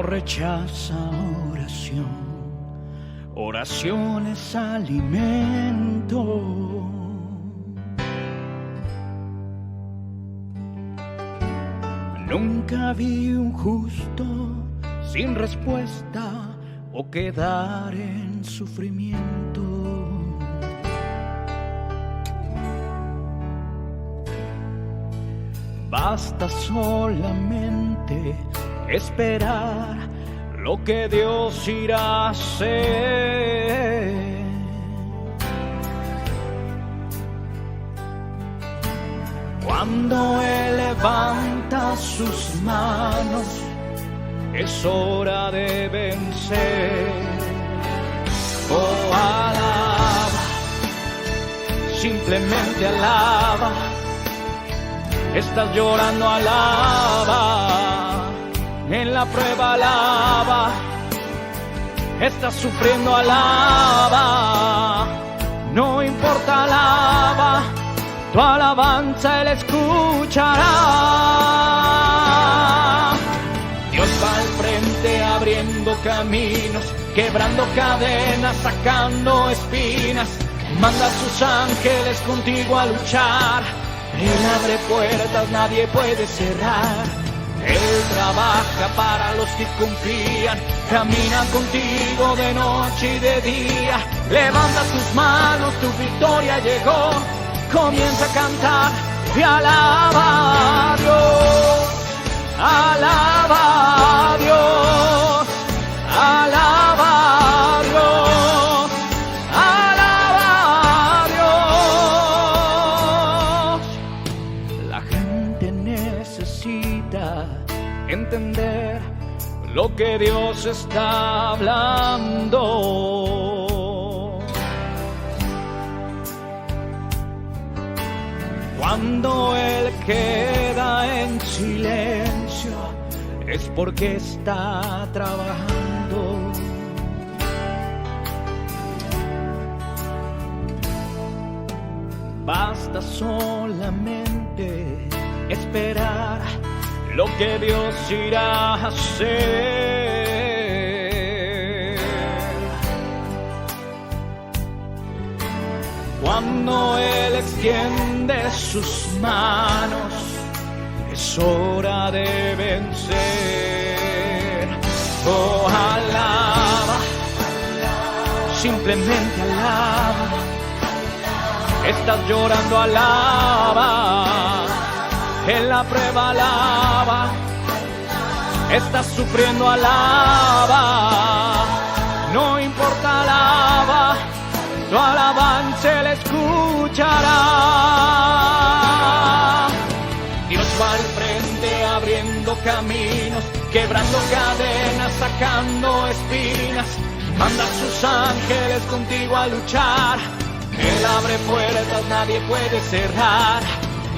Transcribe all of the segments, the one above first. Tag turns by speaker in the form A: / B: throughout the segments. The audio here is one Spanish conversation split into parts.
A: no rechaza oración. Oración es alimento. Nunca vi un justo sin respuesta o quedar en sufrimiento. Basta solamente esperar lo que Dios irá a hacer. Cuando Él levanta sus manos, es hora de vencer. Oh, alaba, simplemente alaba. Estás llorando, alaba. En la prueba, alaba. Estás sufriendo, alaba. No importa, alaba. Tu alabanza Él escuchará. Dios va al frente abriendo caminos, quebrando cadenas, sacando espinas. Manda a sus ángeles contigo a luchar. Él abre puertas, nadie puede cerrar. Él trabaja para los que confían. Camina contigo de noche y de día. Levanta tus manos, tu victoria llegó. Comienza a cantar y alaba a Dios. Alaba a Dios. Alaba a Dios. Alaba a Dios. La gente necesita entender lo que Dios está hablando. Cuando Él queda en silencio, es porque está trabajando. Basta solamente esperar lo que Dios irá a hacer. Cuando Él extiende sus manos, es hora de vencer. Oh, alaba, simplemente alaba. Estás llorando, alaba. En la prueba, alaba. Estás sufriendo, alaba. No importa, alaba. Tu alabanza Él escuchará. Dios va al frente abriendo caminos, quebrando cadenas, sacando espinas. Manda a sus ángeles contigo a luchar. Él abre puertas, nadie puede cerrar.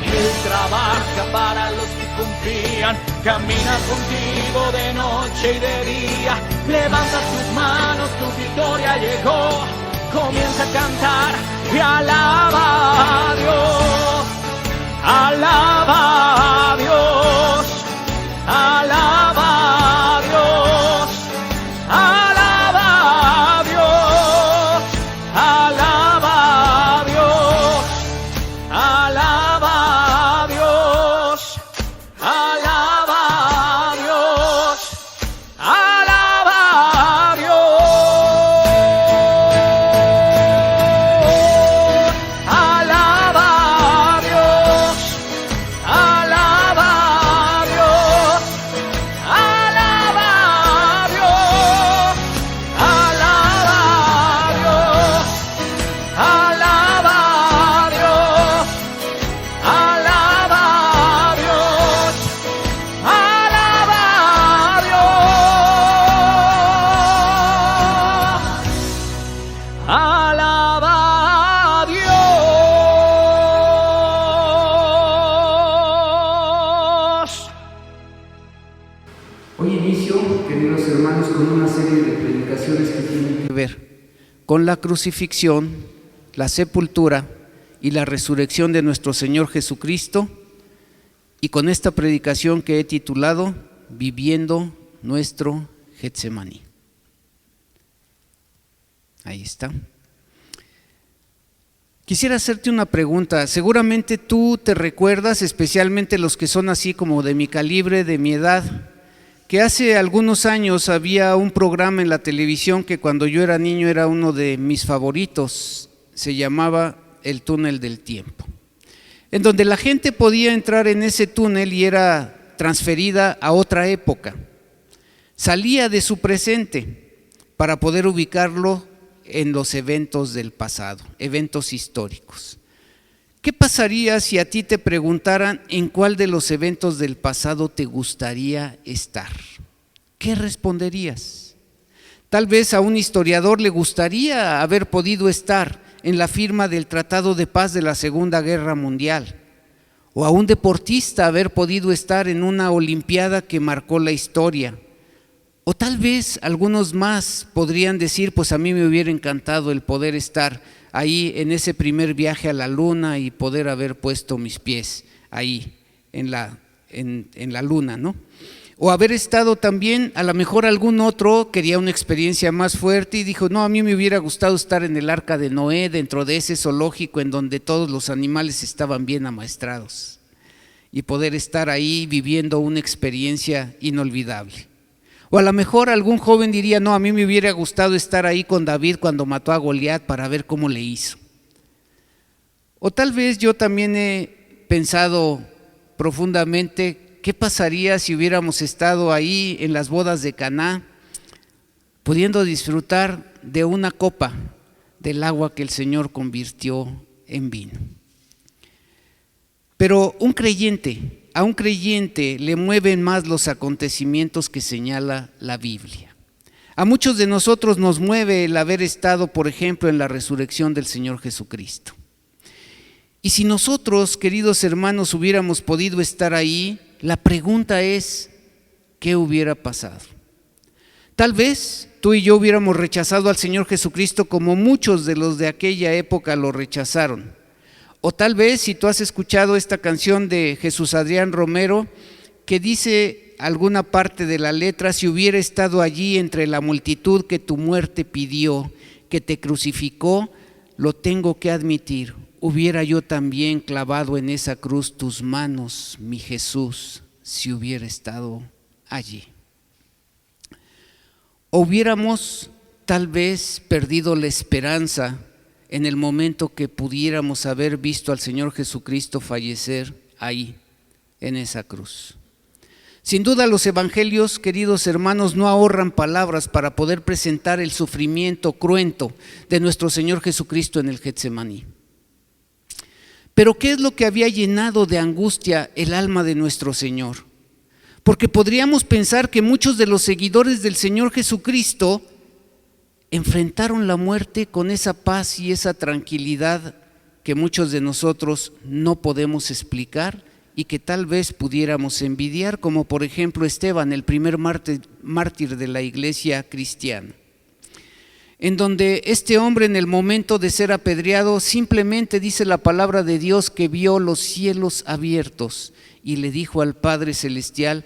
A: Él trabaja para los que confían. Camina contigo de noche y de día. Levanta tus manos, tu victoria llegó. Comienza a cantar y alaba a Dios. Alaba a Dios. Alaba a Dios. Alaba a Dios. Alaba a Dios. Alaba a Dios. Alaba a Dios. Alaba a Dios.
B: Hoy inicio, queridos hermanos, con una serie de predicaciones que tienen que ver con la crucifixión, la sepultura y la resurrección de nuestro Señor Jesucristo, y con esta predicación que he titulado Viviendo nuestro Getsemaní. Ahí está. Quisiera hacerte una pregunta. Seguramente tú te recuerdas, especialmente los que son así como de mi calibre, de mi edad, que hace algunos años había un programa en la televisión que cuando yo era niño era uno de mis favoritos. Se llamaba El Túnel del Tiempo, en donde la gente podía entrar en ese túnel y era transferida a otra época. Salía de su presente para poder ubicarlo en los eventos del pasado, eventos históricos. ¿Qué pasaría si a ti te preguntaran en cuál de los eventos del pasado te gustaría estar? ¿Qué responderías? Tal vez a un historiador le gustaría haber podido estar en la firma del Tratado de Paz de la Segunda Guerra Mundial, o a un deportista haber podido estar en una olimpiada que marcó la historia. O tal vez algunos más podrían decir, pues a mí me hubiera encantado el poder estar ahí en ese primer viaje a la luna y poder haber puesto mis pies ahí en la luna, ¿no? O haber estado también, a lo mejor algún otro quería una experiencia más fuerte y dijo, no, a mí me hubiera gustado estar en el Arca de Noé, dentro de ese zoológico en donde todos los animales estaban bien amaestrados, y poder estar ahí viviendo una experiencia inolvidable. O a lo mejor algún joven diría, no, a mí me hubiera gustado estar ahí con David cuando mató a Goliat para ver cómo le hizo. O tal vez yo también he pensado profundamente, ¿qué pasaría si hubiéramos estado ahí en las bodas de Caná, pudiendo disfrutar de una copa del agua que el Señor convirtió en vino? Pero a un creyente le mueven más los acontecimientos que señala la Biblia. A muchos de nosotros nos mueve el haber estado, por ejemplo, en la resurrección del Señor Jesucristo. Y si nosotros, queridos hermanos, hubiéramos podido estar ahí, la pregunta es, ¿qué hubiera pasado? Tal vez tú y yo hubiéramos rechazado al Señor Jesucristo como muchos de los de aquella época lo rechazaron. O tal vez, si tú has escuchado esta canción de Jesús Adrián Romero, que dice alguna parte de la letra, si hubiera estado allí entre la multitud que tu muerte pidió, que te crucificó, lo tengo que admitir, hubiera yo también clavado en esa cruz tus manos, mi Jesús, si hubiera estado allí. O hubiéramos tal vez perdido la esperanza en el momento que pudiéramos haber visto al Señor Jesucristo fallecer ahí, en esa cruz. Sin duda los evangelios, queridos hermanos, no ahorran palabras para poder presentar el sufrimiento cruento de nuestro Señor Jesucristo en el Getsemaní. Pero ¿qué es lo que había llenado de angustia el alma de nuestro Señor? Porque podríamos pensar que muchos de los seguidores del Señor Jesucristo enfrentaron la muerte con esa paz y esa tranquilidad que muchos de nosotros no podemos explicar y que tal vez pudiéramos envidiar, como por ejemplo Esteban, el primer mártir de la iglesia cristiana, en donde este hombre, en el momento de ser apedreado, simplemente dice la palabra de Dios que vio los cielos abiertos y le dijo al Padre Celestial,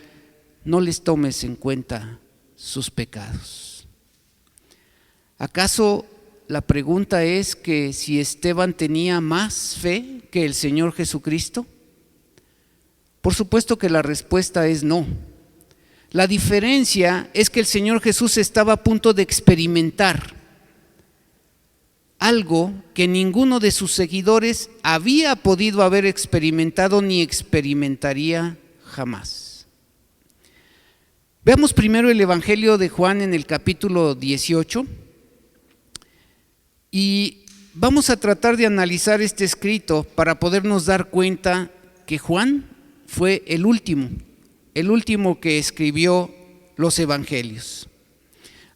B: no les tomes en cuenta sus pecados. ¿Acaso la pregunta es que si Esteban tenía más fe que el Señor Jesucristo? Por supuesto que la respuesta es no. La diferencia es que el Señor Jesús estaba a punto de experimentar algo que ninguno de sus seguidores había podido haber experimentado ni experimentaría jamás. Veamos primero el Evangelio de Juan en el capítulo 18. Y vamos a tratar de analizar este escrito para podernos dar cuenta que Juan fue el último que escribió los evangelios.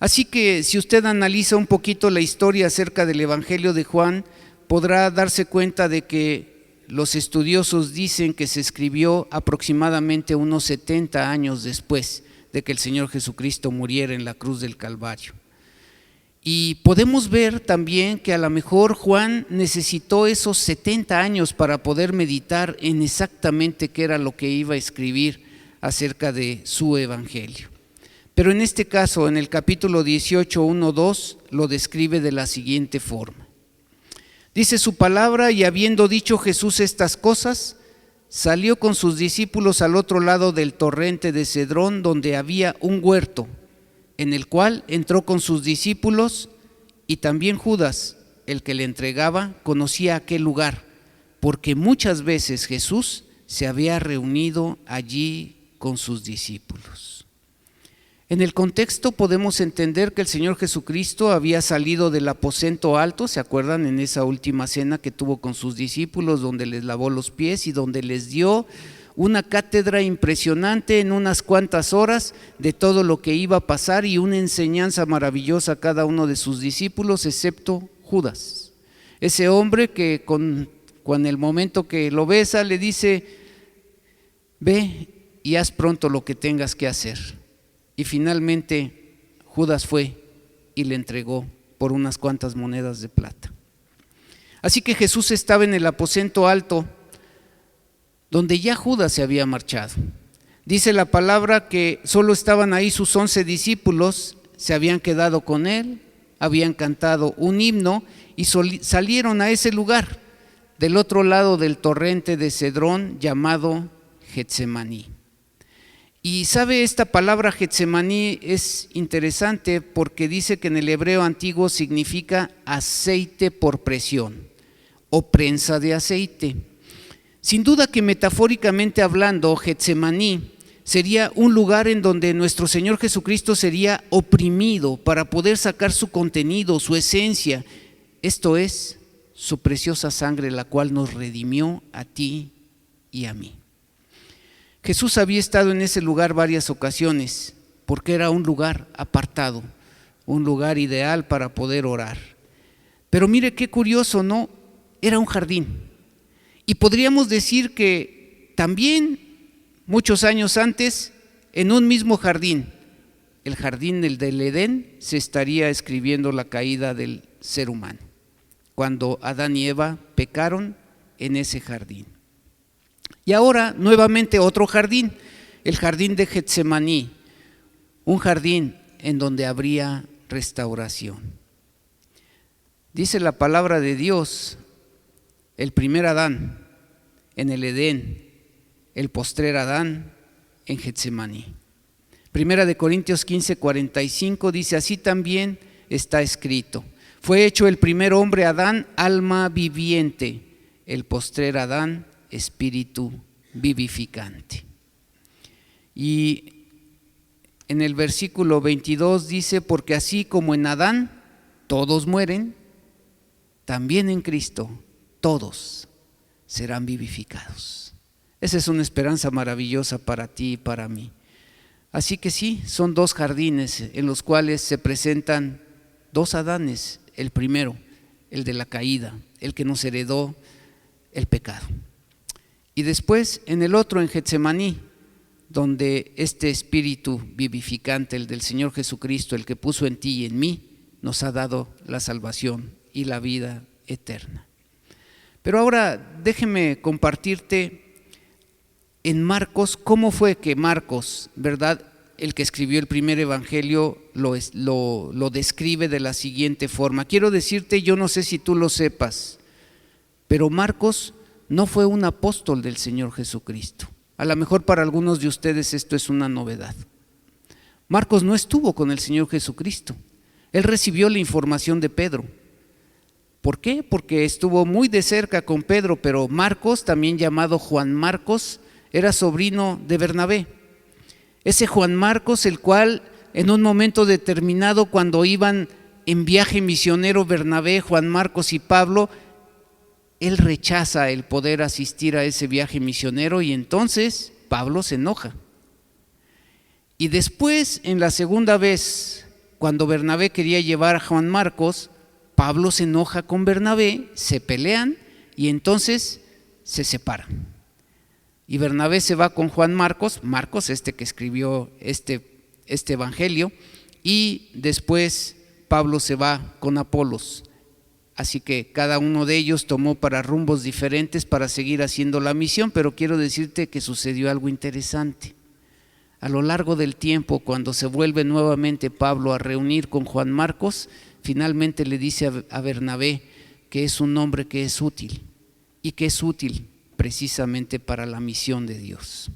B: Así que si usted analiza un poquito la historia acerca del Evangelio de Juan, podrá darse cuenta de que los estudiosos dicen que se escribió aproximadamente unos 70 años después de que el Señor Jesucristo muriera en la cruz del Calvario. Y podemos ver también que a lo mejor Juan necesitó esos 70 años para poder meditar en exactamente qué era lo que iba a escribir acerca de su evangelio. Pero en este caso, en el capítulo 18, 1, 2, lo describe de la siguiente forma. Dice su palabra: y habiendo dicho Jesús estas cosas, salió con sus discípulos al otro lado del torrente de Cedrón, donde había un huerto, en el cual entró con sus discípulos, y también Judas, el que le entregaba, conocía aquel lugar, porque muchas veces Jesús se había reunido allí con sus discípulos. En el contexto podemos entender que el Señor Jesucristo había salido del aposento alto, ¿se acuerdan? En esa última cena que tuvo con sus discípulos, donde les lavó los pies y donde les dio una cátedra impresionante en unas cuantas horas de todo lo que iba a pasar y una enseñanza maravillosa a cada uno de sus discípulos, excepto Judas. Ese hombre que con el momento que lo besa le dice: ve y haz pronto lo que tengas que hacer. Y finalmente Judas fue y le entregó por unas cuantas monedas de plata. Así que Jesús estaba en el aposento alto, donde ya Judas se había marchado. Dice la palabra que solo estaban ahí sus 11 discípulos, se habían quedado con él, habían cantado un himno y salieron a ese lugar, del otro lado del torrente de Cedrón, llamado Getsemaní. Y sabe, esta palabra Getsemaní es interesante porque dice que en el hebreo antiguo significa aceite por presión o prensa de aceite. Sin duda que metafóricamente hablando, Getsemaní sería un lugar en donde nuestro Señor Jesucristo sería oprimido para poder sacar su contenido, su esencia, esto es, su preciosa sangre, la cual nos redimió a ti y a mí. Jesús había estado en ese lugar varias ocasiones porque era un lugar apartado, un lugar ideal para poder orar. Pero mire qué curioso, ¿no? Era un jardín. Y podríamos decir que también muchos años antes, en un mismo jardín, el jardín del Edén, se estaría escribiendo la caída del ser humano, cuando Adán y Eva pecaron en ese jardín. Y ahora nuevamente otro jardín, el jardín de Getsemaní, un jardín en donde habría restauración. Dice la palabra de Dios: el primer Adán en el Edén, el postrer Adán en Getsemaní. Primera de Corintios 15:45 dice: así también está escrito: fue hecho el primer hombre Adán alma viviente, el postrer Adán espíritu vivificante. Y en el versículo 22 dice: porque así como en Adán todos mueren, también en Cristo todos serán vivificados. Esa es una esperanza maravillosa para ti y para mí. Así que sí, son dos jardines en los cuales se presentan dos Adanes. El primero, el de la caída, el que nos heredó el pecado. Y después en el otro, en Getsemaní, donde este espíritu vivificante, el del Señor Jesucristo, el que puso en ti y en mí, nos ha dado la salvación y la vida eterna. Pero ahora déjeme compartirte en Marcos cómo fue que Marcos, ¿verdad?, el que escribió el primer evangelio, lo describe de la siguiente forma. Quiero decirte, yo no sé si tú lo sepas, pero Marcos no fue un apóstol del Señor Jesucristo. A lo mejor para algunos de ustedes esto es una novedad. Marcos no estuvo con el Señor Jesucristo. Él recibió la información de Pedro. ¿Por qué? Porque estuvo muy de cerca con Pedro, pero Marcos, también llamado Juan Marcos, era sobrino de Bernabé. Ese Juan Marcos, el cual en un momento determinado, cuando iban en viaje misionero Bernabé, Juan Marcos y Pablo, él rechaza el poder asistir a ese viaje misionero y entonces Pablo se enoja. Y después, en la segunda vez, cuando Bernabé quería llevar a Juan Marcos, Pablo se enoja con Bernabé, se pelean y entonces se separan. Y Bernabé se va con Juan Marcos, este que escribió este evangelio, y después Pablo se va con Apolos. Así que cada uno de ellos tomó para rumbos diferentes para seguir haciendo la misión, pero quiero decirte que sucedió algo interesante. A lo largo del tiempo, cuando se vuelve nuevamente Pablo a reunir con Juan Marcos, finalmente le dice a Bernabé que es un hombre que es útil y que es útil precisamente para la misión de Dios.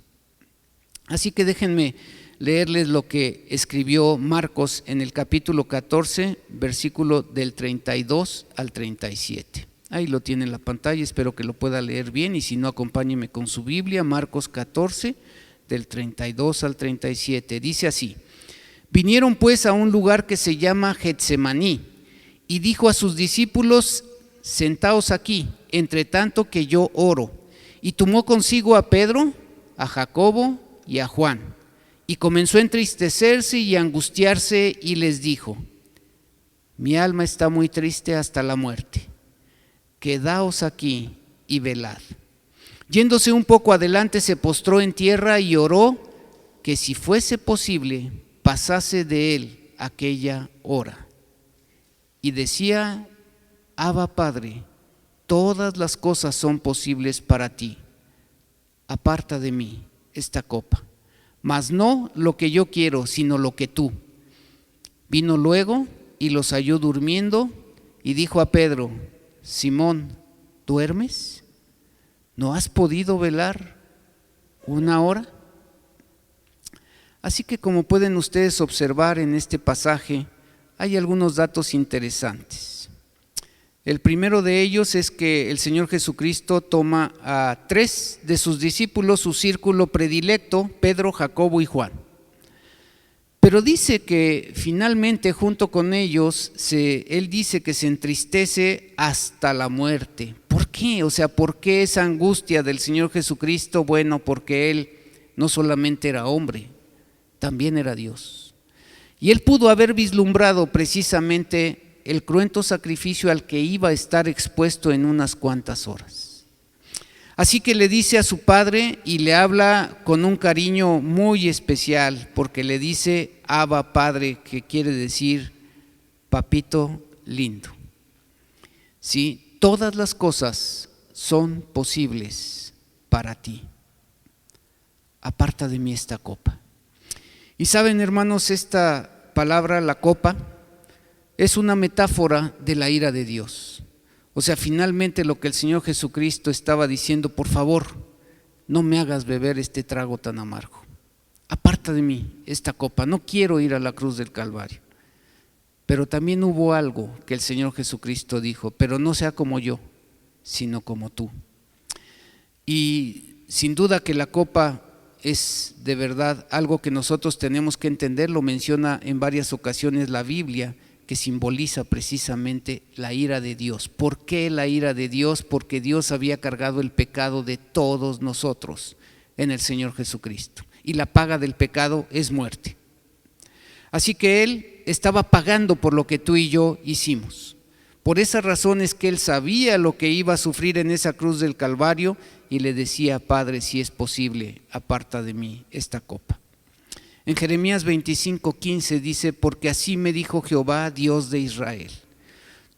B: Así que déjenme leerles lo que escribió Marcos en el capítulo 14, versículo del 32 al 37. Ahí lo tiene en la pantalla, espero que lo pueda leer bien, y si no, acompáñeme con su Biblia. Marcos 14, del 32 al 37, dice así: vinieron pues a un lugar que se llama Getsemaní, y dijo a sus discípulos: sentaos aquí, entre tanto que yo oro. Y tomó consigo a Pedro, a Jacobo y a Juan, y comenzó a entristecerse y a angustiarse, y les dijo: mi alma está muy triste hasta la muerte, quedaos aquí y velad. Yéndose un poco adelante, se postró en tierra y oró que si fuese posible pasase de él aquella hora. Y decía: Abba, Padre, todas las cosas son posibles para ti. Aparta de mí esta copa, mas no lo que yo quiero, sino lo que tú. Vino luego y los halló durmiendo, y dijo a Pedro: Simón, ¿duermes? ¿No has podido velar una hora? Así que, como pueden ustedes observar en este pasaje, hay algunos datos interesantes. El primero de ellos es que el Señor Jesucristo toma a 3 de sus discípulos, su círculo predilecto, Pedro, Jacobo y Juan. Pero dice que finalmente junto con ellos, él dice que se entristece hasta la muerte. ¿Por qué? O sea, ¿por qué esa angustia del Señor Jesucristo? Bueno, porque Él no solamente era hombre, también era Dios. Y Él pudo haber vislumbrado precisamente el cruento sacrificio al que iba a estar expuesto en unas cuantas horas. Así que le dice a su padre, y le habla con un cariño muy especial, porque le dice Abba, Padre, que quiere decir papito lindo. Sí, todas las cosas son posibles para ti. Aparta de mí esta copa. Y saben, hermanos, esta palabra, la copa, es una metáfora de la ira de Dios. O sea, finalmente lo que el Señor Jesucristo estaba diciendo: por favor, no me hagas beber este trago tan amargo. Aparta de mí esta copa, no quiero ir a la cruz del Calvario. Pero también hubo algo que el Señor Jesucristo dijo: pero no sea como yo, sino como tú. Y sin duda que la copa es de verdad algo que nosotros tenemos que entender, lo menciona en varias ocasiones la Biblia, que simboliza precisamente la ira de Dios. ¿Por qué la ira de Dios? Porque Dios había cargado el pecado de todos nosotros en el Señor Jesucristo, y la paga del pecado es muerte. Así que Él estaba pagando por lo que tú y yo hicimos. Por esa razón es que Él sabía lo que iba a sufrir en esa cruz del Calvario, y le decía: Padre, si es posible, aparta de mí esta copa. En Jeremías 25:15 dice: porque así me dijo Jehová, Dios de Israel: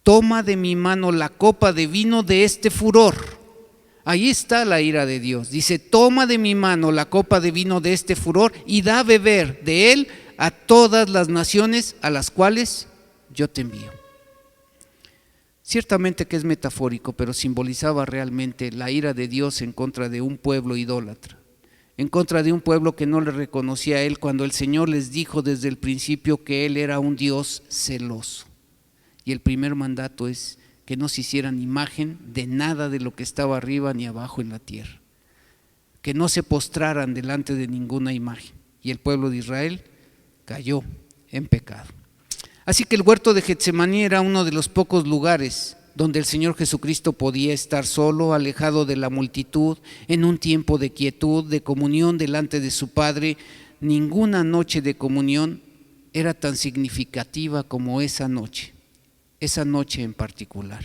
B: toma de mi mano la copa de vino de este furor. Ahí está la ira de Dios. Dice: toma de mi mano la copa de vino de este furor y da a beber de él a todas las naciones a las cuales yo te envío. Ciertamente que es metafórico, pero simbolizaba realmente la ira de Dios en contra de un pueblo idólatra, en contra de un pueblo que no le reconocía a Él, cuando el Señor les dijo desde el principio que Él era un Dios celoso. Y el primer mandato es que no se hicieran imagen de nada de lo que estaba arriba ni abajo en la tierra, que no se postraran delante de ninguna imagen. Y el pueblo de Israel cayó en pecado. Así que el huerto de Getsemaní era uno de los pocos lugares donde el Señor Jesucristo podía estar solo, alejado de la multitud, en un tiempo de quietud, de comunión delante de su Padre. Ninguna noche de comunión era tan significativa como esa noche en particular.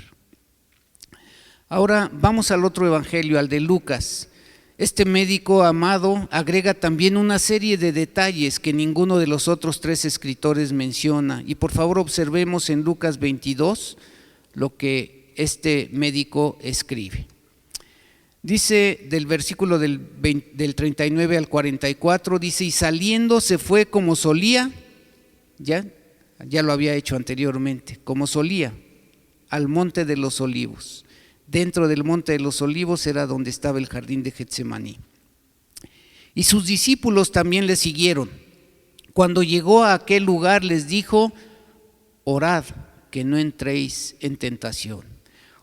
B: Ahora vamos al otro evangelio, al de Lucas. Este médico amado agrega también una serie de detalles que ninguno de los otros 3 escritores menciona. Y por favor observemos en Lucas 22 lo que este médico escribe. Dice del versículo del 39 al 44, dice, y saliendo se fue como solía, ya lo había hecho anteriormente, como solía, al monte de los olivos. Dentro del monte de los olivos era donde estaba el jardín de Getsemaní. Y sus discípulos también le siguieron. Cuando llegó a aquel lugar les dijo, orad que no entréis en tentación.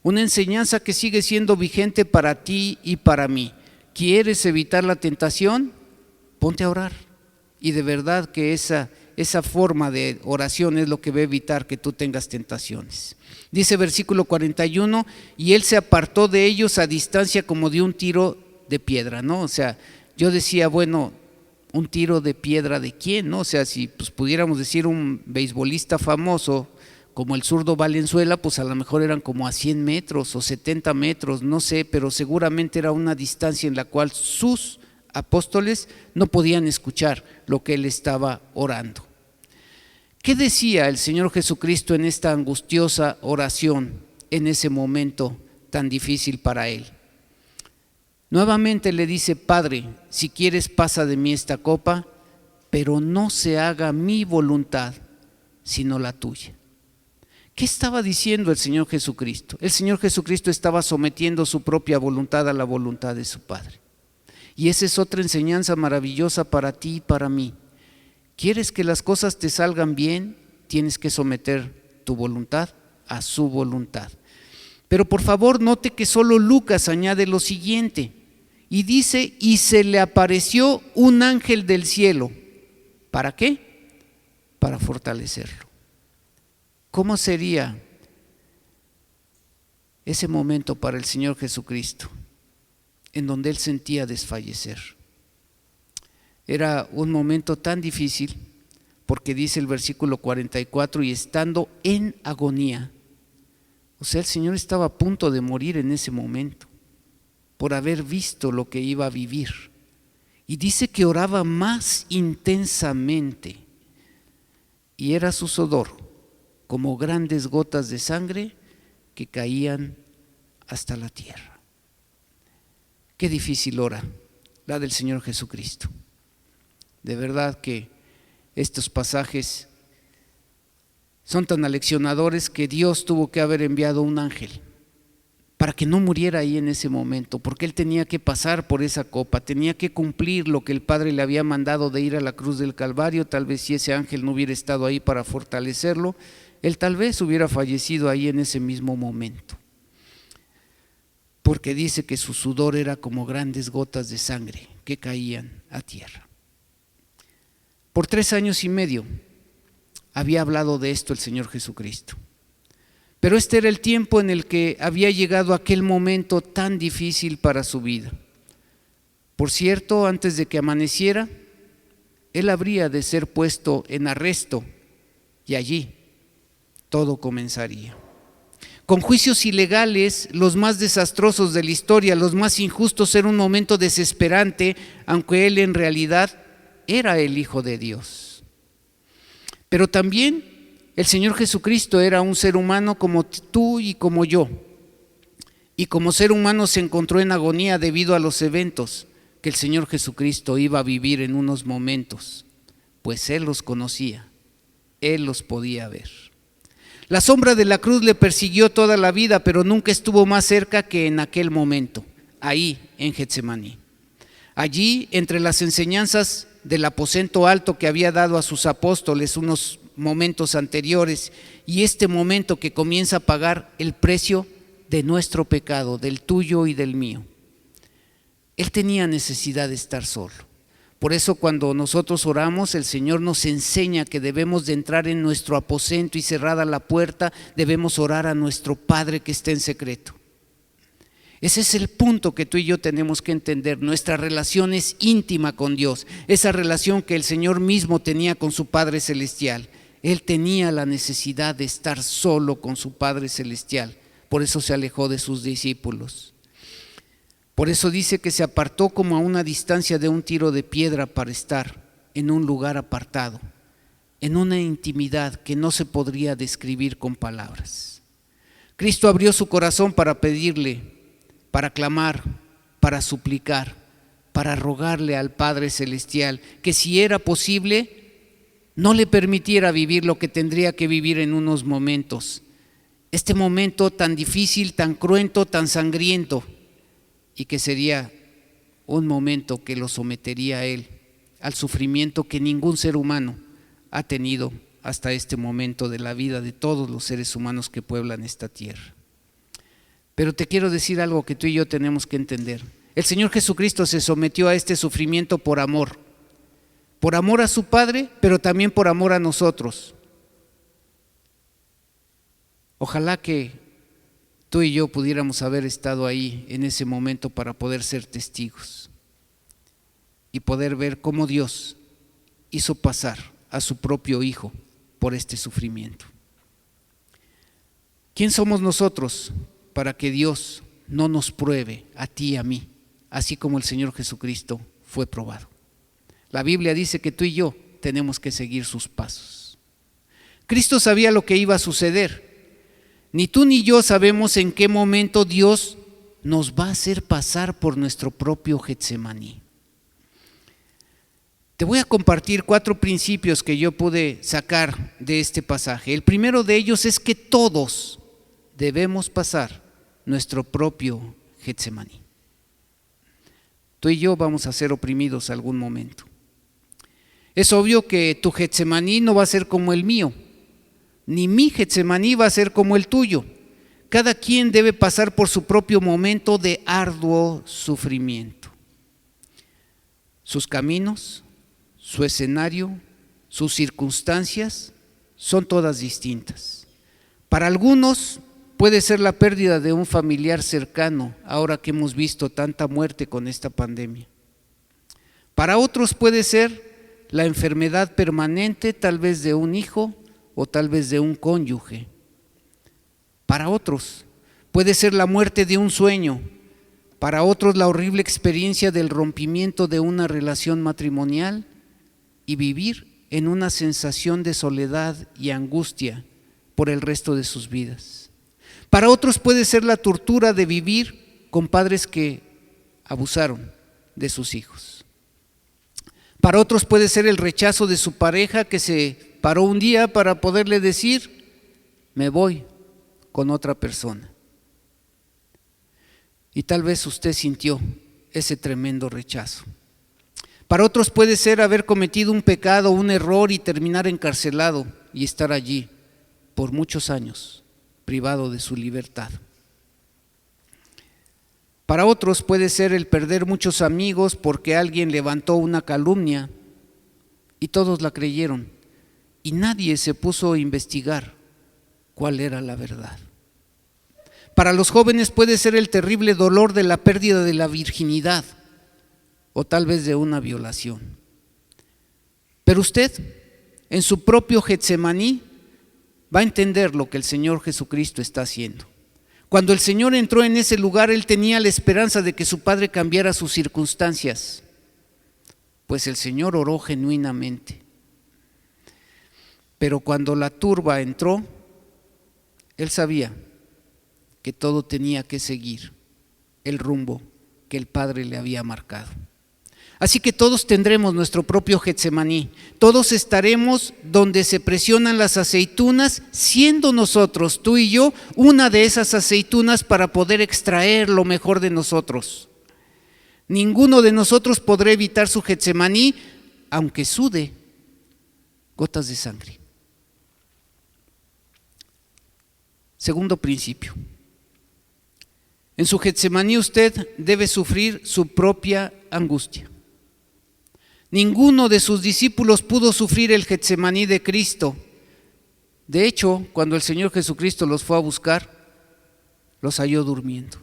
B: Una enseñanza que sigue siendo vigente para ti y para mí. ¿Quieres evitar la tentación? Ponte a orar. Y de verdad que esa forma de oración es lo que va a evitar que tú tengas tentaciones. Dice versículo 41, y él se apartó de ellos a distancia como de un tiro de piedra, ¿no? O sea, yo decía, bueno, un tiro de piedra ¿de quién? ¿No? O sea, si pues pudiéramos decir un beisbolista famoso como el zurdo Valenzuela, pues a lo mejor eran como a 100 metros o 70 metros, no sé, pero seguramente era una distancia en la cual sus apóstoles no podían escuchar lo que él estaba orando. ¿Qué decía el Señor Jesucristo en esta angustiosa oración en ese momento tan difícil para él? Nuevamente le dice, Padre, si quieres pasa de mí esta copa, pero no se haga mi voluntad, sino la tuya. ¿Qué estaba diciendo el Señor Jesucristo? El Señor Jesucristo estaba sometiendo su propia voluntad a la voluntad de su Padre. Y esa es otra enseñanza maravillosa para ti y para mí. ¿Quieres que las cosas te salgan bien? Tienes que someter tu voluntad a su voluntad. Pero por favor note que solo Lucas añade lo siguiente y dice, y se le apareció un ángel del cielo. ¿Para qué? Para fortalecerlo. ¿Cómo sería ese momento para el Señor Jesucristo en donde Él sentía desfallecer? Era un momento tan difícil porque dice el versículo 44, y estando en agonía, o sea, el Señor estaba a punto de morir en ese momento por haber visto lo que iba a vivir. Y dice que oraba más intensamente y era su sudor como grandes gotas de sangre que caían hasta la tierra. Qué difícil hora la del Señor Jesucristo. De verdad que estos pasajes son tan aleccionadores que Dios tuvo que haber enviado un ángel para que no muriera ahí en ese momento, porque Él tenía que pasar por esa copa, tenía que cumplir lo que el Padre le había mandado de ir a la cruz del Calvario. Tal vez si ese ángel no hubiera estado ahí para fortalecerlo, Él tal vez hubiera fallecido ahí en ese mismo momento, porque dice que su sudor era como grandes gotas de sangre que caían a tierra. Por 3 años y medio había hablado de esto el Señor Jesucristo, pero este era el tiempo en el que había llegado aquel momento tan difícil para su vida. Por cierto, antes de que amaneciera, Él habría de ser puesto en arresto y allí todo comenzaría. Con juicios ilegales, los más desastrosos de la historia, los más injustos, era un momento desesperante, aunque Él en realidad era el Hijo de Dios. Pero también el Señor Jesucristo era un ser humano como tú y como yo. Y como ser humano se encontró en agonía debido a los eventos que el Señor Jesucristo iba a vivir en unos momentos, pues Él los conocía, Él los podía ver. La sombra de la cruz le persiguió toda la vida, pero nunca estuvo más cerca que en aquel momento, ahí en Getsemaní. Allí, entre las enseñanzas del aposento alto que había dado a sus apóstoles unos momentos anteriores y este momento que comienza a pagar el precio de nuestro pecado, del tuyo y del mío. Él tenía necesidad de estar solo. Por eso cuando nosotros oramos, el Señor nos enseña que debemos de entrar en nuestro aposento y cerrada la puerta, debemos orar a nuestro Padre que está en secreto. Ese es el punto que tú y yo tenemos que entender. Nuestra relación es íntima con Dios, esa relación que el Señor mismo tenía con su Padre Celestial. Él tenía la necesidad de estar solo con su Padre Celestial, por eso se alejó de sus discípulos. Por eso dice que se apartó como a una distancia de un tiro de piedra para estar en un lugar apartado, en una intimidad que no se podría describir con palabras. Cristo abrió su corazón para pedirle, para clamar, para suplicar, para rogarle al Padre Celestial que si era posible, no le permitiera vivir lo que tendría que vivir en unos momentos. Este momento tan difícil, tan cruento, tan sangriento, y que sería un momento que lo sometería a él, al sufrimiento que ningún ser humano ha tenido hasta este momento de la vida de todos los seres humanos que pueblan esta tierra. Pero te quiero decir algo que tú y yo tenemos que entender. El Señor Jesucristo se sometió a este sufrimiento por amor a su Padre, pero también por amor a nosotros. Ojalá que tú y yo pudiéramos haber estado ahí en ese momento para poder ser testigos y poder ver cómo Dios hizo pasar a su propio Hijo por este sufrimiento. ¿Quién somos nosotros para que Dios no nos pruebe a ti y a mí, así como el Señor Jesucristo fue probado? La Biblia dice que tú y yo tenemos que seguir sus pasos. Cristo sabía lo que iba a suceder. Ni tú ni yo sabemos en qué momento Dios nos va a hacer pasar por nuestro propio Getsemaní. Te voy a compartir 4 principios que yo pude sacar de este pasaje. El primero de ellos es que todos debemos pasar nuestro propio Getsemaní. Tú y yo vamos a ser oprimidos algún momento. Es obvio que tu Getsemaní no va a ser como el mío, ni mi Getsemaní va a ser como el tuyo. Cada quien debe pasar por su propio momento de arduo sufrimiento. Sus caminos, su escenario, sus circunstancias son todas distintas. Para algunos puede ser la pérdida de un familiar cercano, ahora que hemos visto tanta muerte con esta pandemia. Para otros puede ser la enfermedad permanente, tal vez de un hijo o tal vez de un cónyuge. Para otros puede ser la muerte de un sueño. Para otros la horrible experiencia del rompimiento de una relación matrimonial y vivir en una sensación de soledad y angustia por el resto de sus vidas. Para otros puede ser la tortura de vivir con padres que abusaron de sus hijos. Para otros puede ser el rechazo de su pareja que se paró un día para poderle decir: me voy con otra persona. Y tal vez usted sintió ese tremendo rechazo. Para otros puede ser haber cometido un pecado, un error y terminar encarcelado y estar allí por muchos años, privado de su libertad. Para otros puede ser el perder muchos amigos porque alguien levantó una calumnia y todos la creyeron y nadie se puso a investigar cuál era la verdad. Para los jóvenes puede ser el terrible dolor de la pérdida de la virginidad o tal vez de una violación. Pero usted, en su propio Getsemaní, va a entender lo que el Señor Jesucristo está haciendo. Cuando el Señor entró en ese lugar, Él tenía la esperanza de que su Padre cambiara sus circunstancias, pues el Señor oró genuinamente. Pero cuando la turba entró, Él sabía que todo tenía que seguir el rumbo que el Padre le había marcado. Así que todos tendremos nuestro propio Getsemaní, todos estaremos donde se presionan las aceitunas, siendo nosotros, tú y yo, una de esas aceitunas para poder extraer lo mejor de nosotros. Ninguno de nosotros podrá evitar su Getsemaní, aunque sude gotas de sangre. Segundo principio. En su Getsemaní usted debe sufrir su propia angustia. Ninguno de sus discípulos pudo sufrir el Getsemaní de Cristo. De hecho, cuando el Señor Jesucristo los fue a buscar, los halló durmiendo.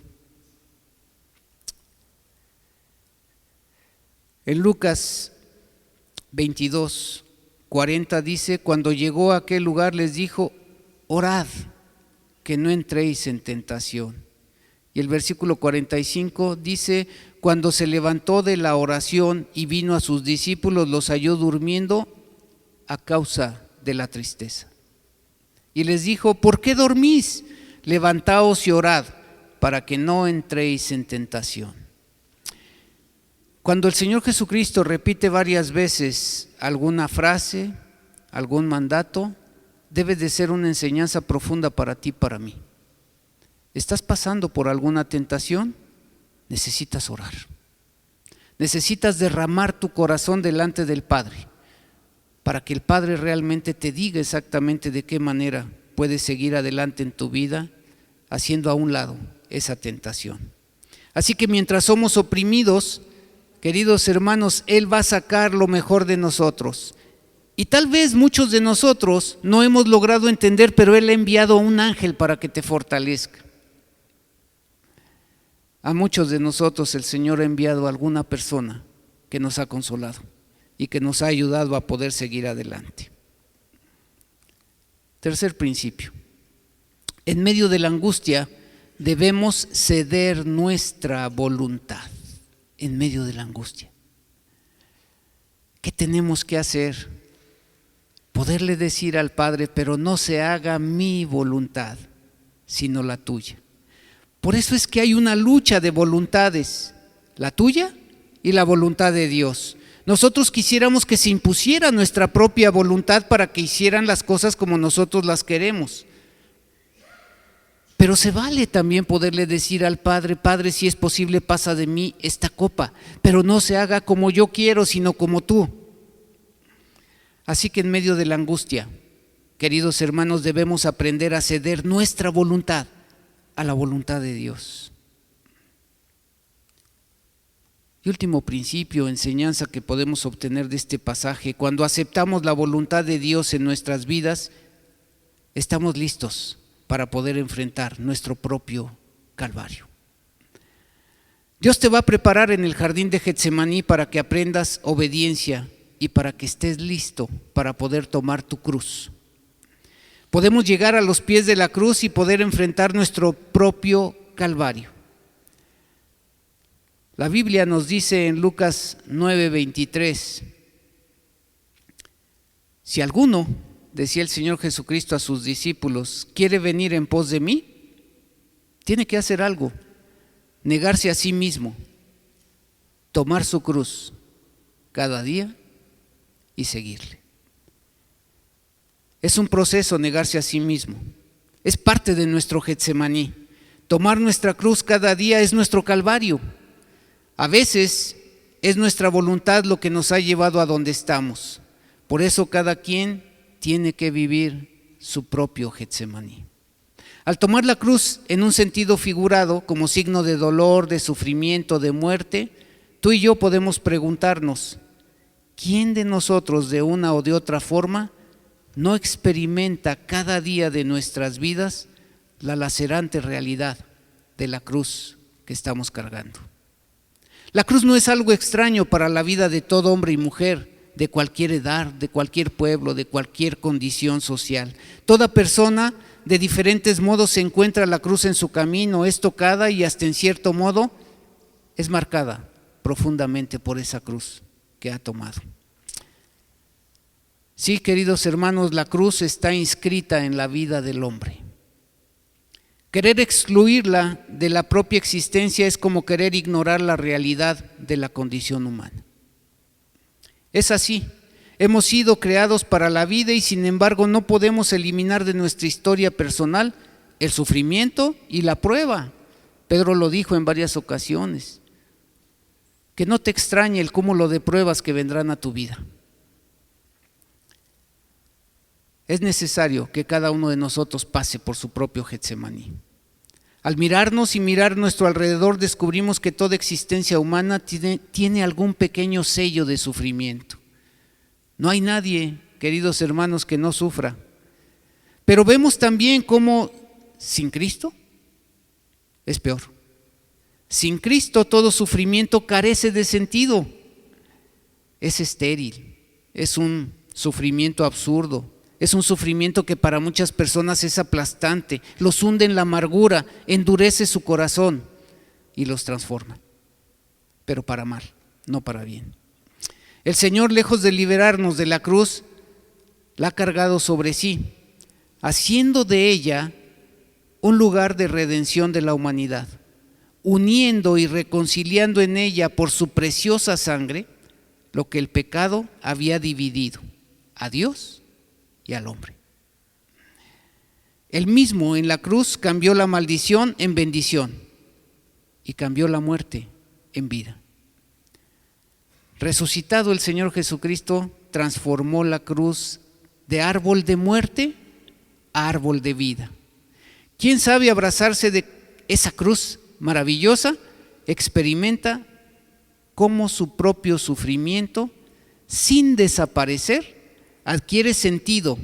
B: En Lucas 22:40 dice: cuando llegó a aquel lugar les dijo: orad, que no entréis en tentación. Y el versículo 45 dice: cuando se levantó de la oración y vino a sus discípulos, los halló durmiendo a causa de la tristeza. Y les dijo: ¿por qué dormís? Levantaos y orad, para que no entréis en tentación. Cuando el Señor Jesucristo repite varias veces alguna frase, algún mandato, debe de ser una enseñanza profunda para ti, para mí. ¿Estás pasando por alguna tentación? Necesitas orar. Necesitas derramar tu corazón delante del Padre, para que el Padre realmente te diga exactamente de qué manera puedes seguir adelante en tu vida, haciendo a un lado esa tentación. Así que mientras somos oprimidos, queridos hermanos, Él va a sacar lo mejor de nosotros. Y tal vez muchos de nosotros no hemos logrado entender, pero Él ha enviado a un ángel para que te fortalezca. A muchos de nosotros el Señor ha enviado a alguna persona que nos ha consolado y que nos ha ayudado a poder seguir adelante. Tercer principio. En medio de la angustia debemos ceder nuestra voluntad. En medio de la angustia. ¿Qué tenemos que hacer? Poderle decir al Padre, pero no se haga mi voluntad, sino la tuya. Por eso es que hay una lucha de voluntades, la tuya y la voluntad de Dios. Nosotros quisiéramos que se impusiera nuestra propia voluntad para que hicieran las cosas como nosotros las queremos. Pero se vale también poderle decir al Padre, Padre, si es posible, pasa de mí esta copa, pero no se haga como yo quiero, sino como tú. Así que en medio de la angustia, queridos hermanos, debemos aprender a ceder nuestra voluntad a la voluntad de Dios. Y último principio, enseñanza que podemos obtener de este pasaje: cuando aceptamos la voluntad de Dios en nuestras vidas, estamos listos para poder enfrentar nuestro propio Calvario. Dios te va a preparar en el jardín de Getsemaní para que aprendas obediencia y para que estés listo para poder tomar tu cruz. Podemos llegar a los pies de la cruz y poder enfrentar nuestro propio Calvario. La Biblia nos dice en Lucas 9:23, si alguno, decía el Señor Jesucristo a sus discípulos, quiere venir en pos de mí, tiene que hacer algo: negarse a sí mismo, tomar su cruz cada día y seguirle. Es un proceso negarse a sí mismo, es parte de nuestro Getsemaní. Tomar nuestra cruz cada día es nuestro Calvario. A veces es nuestra voluntad lo que nos ha llevado a donde estamos. Por eso cada quien tiene que vivir su propio Getsemaní. Al tomar la cruz en un sentido figurado, como signo de dolor, de sufrimiento, de muerte, tú y yo podemos preguntarnos: ¿quién de nosotros de una o de otra forma no experimenta cada día de nuestras vidas la lacerante realidad de la cruz que estamos cargando? La cruz no es algo extraño para la vida de todo hombre y mujer, de cualquier edad, de cualquier pueblo, de cualquier condición social. Toda persona de diferentes modos se encuentra la cruz en su camino, es tocada y hasta en cierto modo es marcada profundamente por esa cruz que ha tomado. Sí, queridos hermanos, la cruz está inscrita en la vida del hombre. Querer excluirla de la propia existencia es como querer ignorar la realidad de la condición humana. Es así, hemos sido creados para la vida y sin embargo no podemos eliminar de nuestra historia personal el sufrimiento y la prueba. Pedro lo dijo en varias ocasiones. Que no te extrañe el cúmulo de pruebas que vendrán a tu vida. Es necesario que cada uno de nosotros pase por su propio Getsemaní. Al mirarnos y mirar nuestro alrededor, descubrimos que toda existencia humana tiene algún pequeño sello de sufrimiento. No hay nadie, queridos hermanos, que no sufra. Pero vemos también cómo sin Cristo es peor. Sin Cristo todo sufrimiento carece de sentido. Es estéril, es un sufrimiento absurdo. Es un sufrimiento que para muchas personas es aplastante, los hunde en la amargura, endurece su corazón y los transforma, pero para mal, no para bien. El Señor, lejos de liberarnos de la cruz, la ha cargado sobre sí, haciendo de ella un lugar de redención de la humanidad, uniendo y reconciliando en ella por su preciosa sangre lo que el pecado había dividido, a Dios y al hombre. Él mismo en la cruz cambió la maldición en bendición y cambió la muerte en vida. Resucitado el Señor Jesucristo transformó la cruz de árbol de muerte a árbol de vida. ¿Quién sabe abrazarse de esa cruz maravillosa? Experimenta cómo su propio sufrimiento, sin desaparecer, adquiere sentido,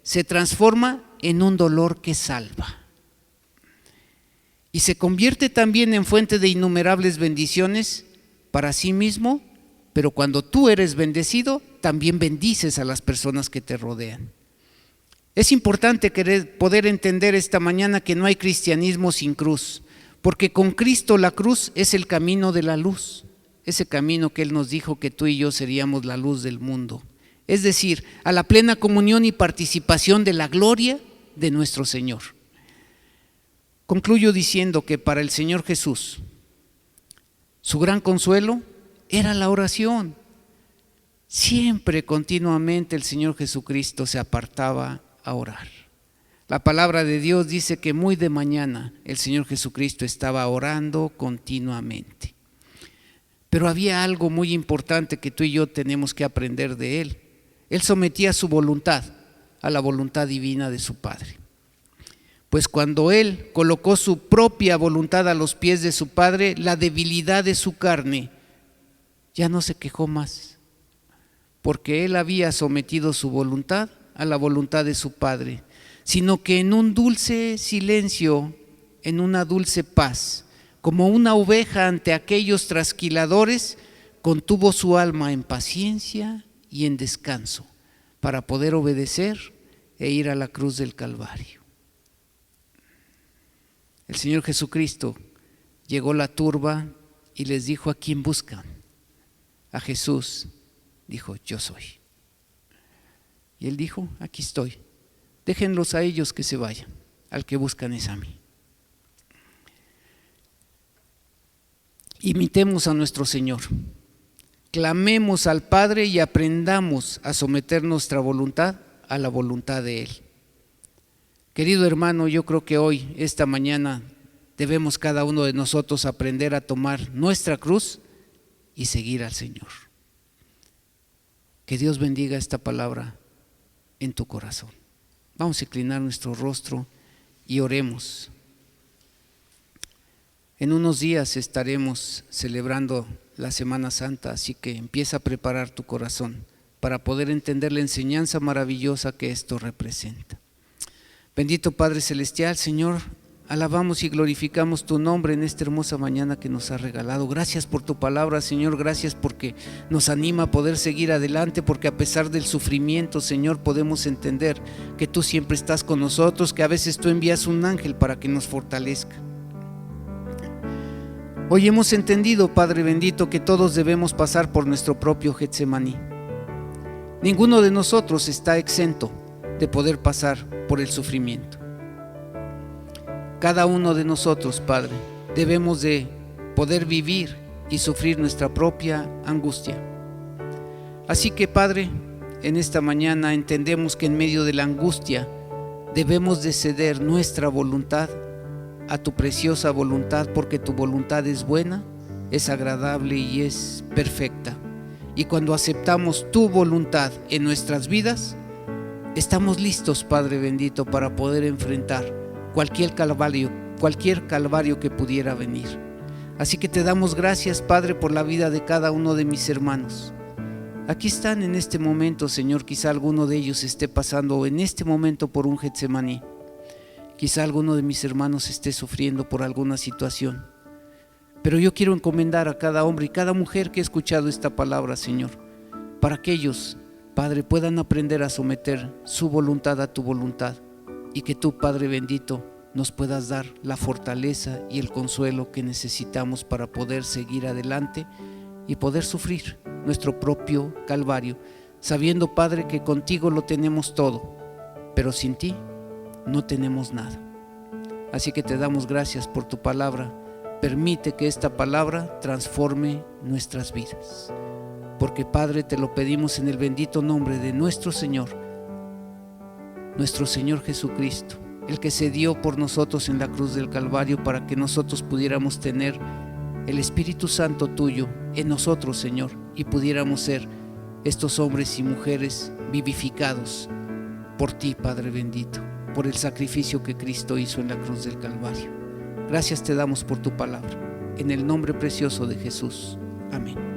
B: se transforma en un dolor que salva. Y se convierte también en fuente de innumerables bendiciones para sí mismo, pero cuando tú eres bendecido, también bendices a las personas que te rodean. Es importante poder entender esta mañana que no hay cristianismo sin cruz, porque con Cristo la cruz es el camino de la luz, ese camino que Él nos dijo que tú y yo seríamos la luz del mundo, es decir, a la plena comunión y participación de la gloria de nuestro Señor. Concluyo diciendo que para el Señor Jesús, su gran consuelo era la oración. Siempre, continuamente, el Señor Jesucristo se apartaba a orar. La palabra de Dios dice que muy de mañana el Señor Jesucristo estaba orando continuamente. Pero había algo muy importante que tú y yo tenemos que aprender de Él. Él sometía su voluntad a la voluntad divina de su Padre. Pues cuando Él colocó su propia voluntad a los pies de su Padre, la debilidad de su carne ya no se quejó más, porque Él había sometido su voluntad a la voluntad de su Padre, sino que en un dulce silencio, en una dulce paz, como una oveja ante aquellos trasquiladores, contuvo su alma en paciencia y en descanso, para poder obedecer e ir a la cruz del Calvario. El Señor Jesucristo llegó a la turba y les dijo: ¿a quién buscan? A Jesús. Dijo: yo soy. Y Él dijo: aquí estoy, déjenlos a ellos que se vayan, al que buscan es a mí. Imitemos a nuestro Señor, clamemos al Padre y aprendamos a someter nuestra voluntad a la voluntad de Él. Querido hermano, yo creo que hoy, esta mañana, debemos cada uno de nosotros aprender a tomar nuestra cruz y seguir al Señor. Que Dios bendiga esta palabra en tu corazón. Vamos a inclinar nuestro rostro y oremos. En unos días estaremos celebrando la Semana Santa, así que empieza a preparar tu corazón para poder entender la enseñanza maravillosa que esto representa. Bendito Padre Celestial, Señor, alabamos y glorificamos tu nombre en esta hermosa mañana que nos has regalado. Gracias por tu palabra, Señor, gracias porque nos anima a poder seguir adelante, porque a pesar del sufrimiento, Señor, podemos entender que tú siempre estás con nosotros, que a veces tú envías un ángel para que nos fortalezca. Hoy hemos entendido, Padre bendito, que todos debemos pasar por nuestro propio Getsemaní. Ninguno de nosotros está exento de poder pasar por el sufrimiento. Cada uno de nosotros, Padre, debemos de poder vivir y sufrir nuestra propia angustia. Así que, Padre, en esta mañana entendemos que en medio de la angustia debemos de ceder nuestra voluntad a tu preciosa voluntad, porque tu voluntad es buena, es agradable y es perfecta. Y cuando aceptamos tu voluntad en nuestras vidas, estamos listos, Padre bendito, para poder enfrentar cualquier calvario que pudiera venir. Así que te damos gracias, Padre, por la vida de cada uno de mis hermanos. Aquí están en este momento, Señor. Quizá alguno de ellos esté pasando en este momento por un Getsemaní. Quizá alguno de mis hermanos esté sufriendo por alguna situación. Pero yo quiero encomendar a cada hombre y cada mujer que ha escuchado esta palabra, Señor, para que ellos, Padre, puedan aprender a someter su voluntad a tu voluntad, y que tú, Padre bendito, nos puedas dar la fortaleza y el consuelo que necesitamos para poder seguir adelante y poder sufrir nuestro propio calvario, sabiendo, Padre, que contigo lo tenemos todo, pero sin ti no tenemos nada. Así que te damos gracias por tu palabra. permite que esta palabra transforme nuestras vidas. Porque Padre, te lo pedimos en el bendito nombre de nuestro Señor Jesucristo, el que se dio por nosotros en la cruz del Calvario para que nosotros pudiéramos tener el Espíritu Santo tuyo en nosotros, Señor, y pudiéramos ser estos hombres y mujeres vivificados por ti, Padre bendito, por el sacrificio que Cristo hizo en la cruz del Calvario. Gracias te damos por tu palabra, en el nombre precioso de Jesús. Amén.